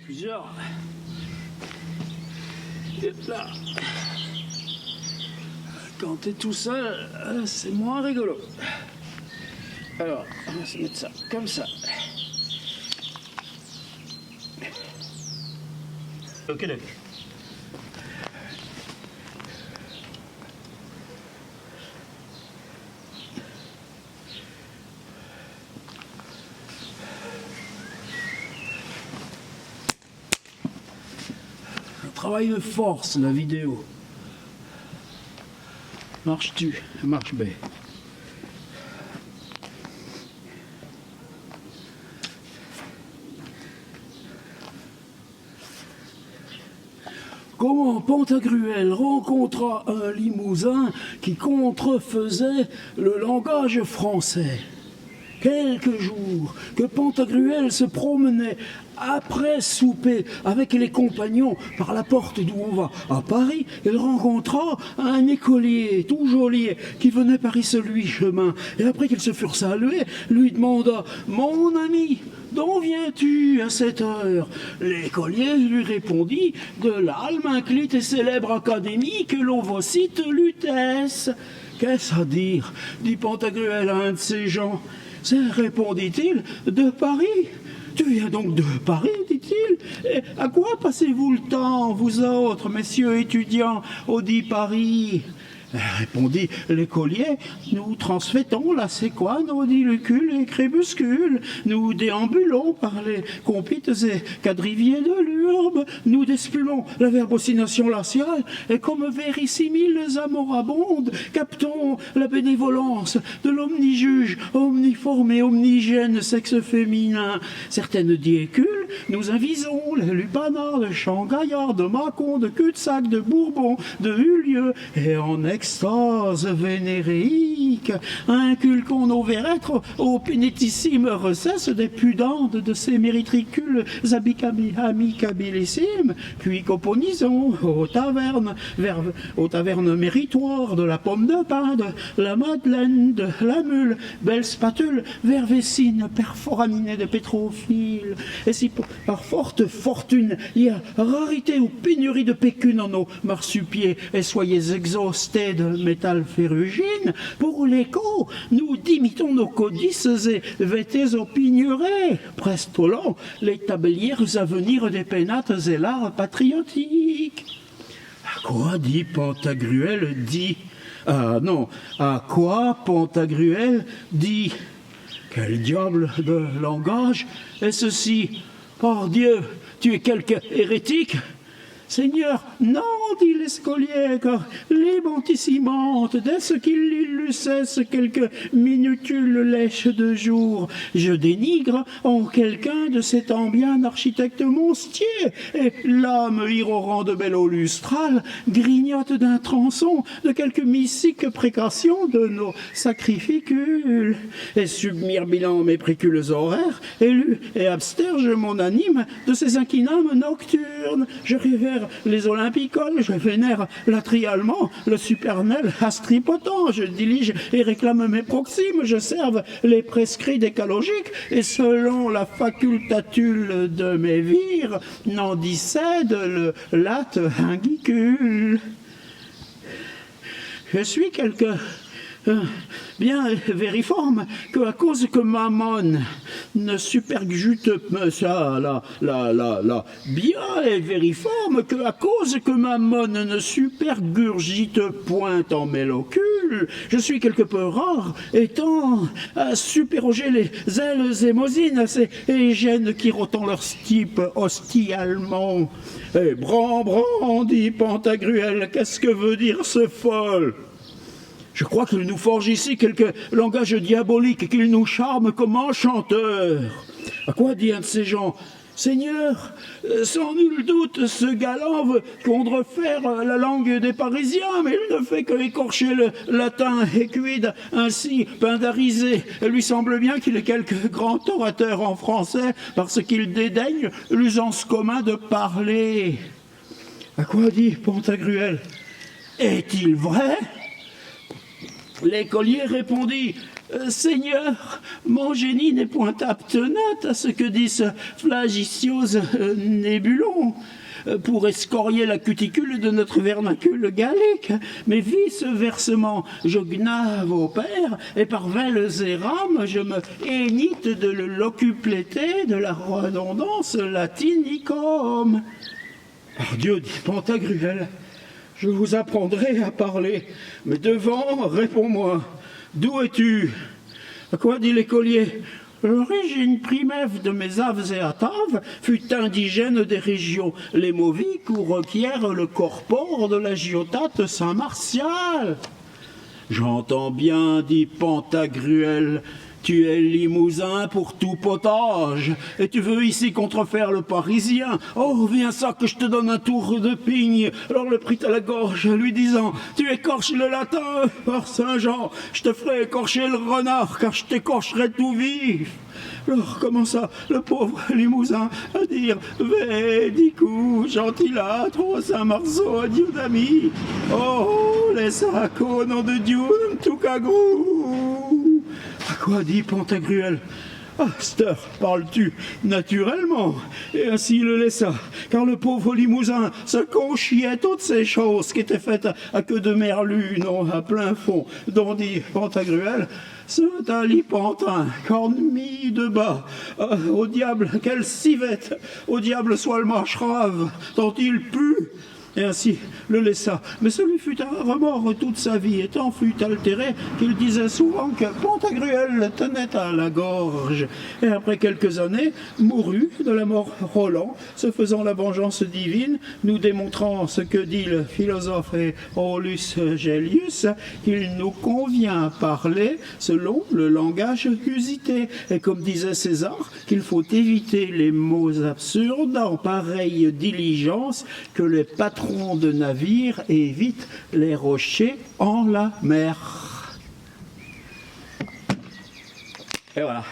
plusieurs. Et là, quand t'es tout seul, c'est moins rigolo. Alors, on va se mettre ça comme ça. Ok, d'accord. Un travail de force, la vidéo. Marches-tu? Marche bien. Comment Pantagruel rencontra un Limousin qui contrefaisait le langage français. Quelques jours que Pantagruel se promenait après souper avec les compagnons par la porte d'où on va à Paris, il rencontra un écolier tout joli qui venait par celui chemin. Et après qu'ils se furent salués, lui demanda « Mon ami, d'où viens-tu à cette heure ?» L'écolier lui répondit « De l'Alme inclite et célèbre académie que l'ovocite Lutèce. » « Qu'est-ce à dire ?» dit Pantagruel à un de ces gens. « C'est, répondit-il, de Paris. »« Tu viens donc de Paris, dit-il. Et à quoi passez-vous le temps, vous autres, messieurs étudiants, au dit Paris ?» Répondit l'écolier, « Nous transmettons la séquane aux dilucules et crépuscules, nous déambulons par les compites et quadriviers de l'urbe, nous despluons la verbocination glaciale, et comme vérissimiles amorabondes, captons la bénévolence de l'omnijuge, omniforme et omnigène sexe féminin. Certaines diécules, nous avisons les lupanards de Champ-Gaillard, de Mâcon, de Cul-de-Sac, de Bourbon, de Hulieu, et en extase vénéréique, inculquons nos vérêtres aux pénétissimes recesses des pudantes de ces méritricules amicabilissimes, puis qu'opponisons aux tavernes méritoires de la pomme de pin, de la madeleine, de la mule, belle spatule, vervessine, perforaminée de pétrophile. Et si par forte fortune il y a rarité ou pénurie de pécune en nos marsupiés, et soyez exhaustés de métal ferrugine, pour l'écho, nous dimitons nos codices et vêtés opignerés, prestolant les tablières à venir des pénates et l'art patriotique. À quoi dit Pantagruel dit Ah non, à quoi Pantagruel dit Quel diable de langage est ceci? Par Dieu, tu es quelque hérétique? Seigneur, non, dit l'escolier, car l'ébantissiment, dès ce qu'il illucesse quelques minutules lèches de jour, je dénigre en quelqu'un de cet ambien architecte monstier, et l'âme irorant de belle eau lustrale grignote d'un tronçon de quelques mystiques précautions de nos sacrificules, et submirbilant mes précules horaires, élu et absterge mon anime de ces inquinames nocturnes, je révère les olympicoles, je vénère l'atrialement, le supernel astripotent, je dilige et réclame mes proximes, je serve les prescrits décalogiques, et selon la facultatule de mes vires, n'en discède le latte ingicule. Je suis quelque bien vériforme que à cause que Mammon ne supergute ça bien vériforme que à cause que Mammon ne supergurgite point en mes locules, je suis quelque peu rare étant à superroger les ailes émosines à ces gènes qui rotant leur stipe hostialement. Et bran, dit Pantagruel, qu'est-ce que veut dire ce folle? Je crois qu'il nous forge ici quelque langage diabolique et qu'il nous charme comme enchanteur. À quoi dit un de ces gens? Seigneur, sans nul doute, ce galant veut contrefaire la langue des Parisiens, mais il ne fait que écorcher le latin équide, ainsi pindarisé. Il lui semble bien qu'il est quelque grand orateur en français, parce qu'il dédaigne l'usance commun de parler. À quoi dit Pantagruel? Est-il vrai? L'écolier répondit Seigneur, mon génie n'est point aptenant à ce que dit ce flagitiose nébulon pour escorier la cuticule de notre vernacule gallique, mais vice-versement, je gnave au père, et par velles et rames, je me hénite de l'occuplété de la redondance latinicum. Par Dieu, dit Pantagruel, je vous apprendrai à parler, mais devant, réponds-moi, d'où es-tu? À quoi dit l'écolier? L'origine primaire de mes aves et ataves fut indigène des régions lémoviques où requiert le corpore de la giotate Saint-Martial. J'entends bien, dit Pantagruel, tu es limousin pour tout potage, et tu veux ici contrefaire le Parisien. Oh, viens ça que je te donne un tour de pigne. Alors le prit à la gorge, lui disant, tu écorches le latin, par Saint-Jean, je te ferai écorcher le renard, car je t'écorcherai tout vif. Alors commença le pauvre Limousin à dire « Védicou, gentilâtre, ô Saint-Marceau, adieu d'amis, oh, les sacs, au nom de Dieu, tout cagrou !» À quoi dit Pantagruel? Ah, Ster, parles-tu naturellement? Et ainsi il le laissa, car le pauvre Limousin se conchiait toutes ces choses qui étaient faites à queue de merlu, non à plein fond, dont dit Pantagruel, c'est un lipantin, corne mis de bas, au diable, quelle civette, au diable soit le marcherave, tant il pue. Et ainsi le laissa. Mais ce lui fut un remords toute sa vie, et tant fut altéré qu'il disait souvent que Pantagruel le tenait à la gorge. Et après quelques années, mourut de la mort Roland, se faisant la vengeance divine, nous démontrant ce que dit le philosophe Aulus Gellius, qu'il nous convient parler selon le langage usité. Et comme disait César, qu'il faut éviter les mots absurdes en pareille diligence que les patrons de navires évitent les rochers en la mer. Et voilà.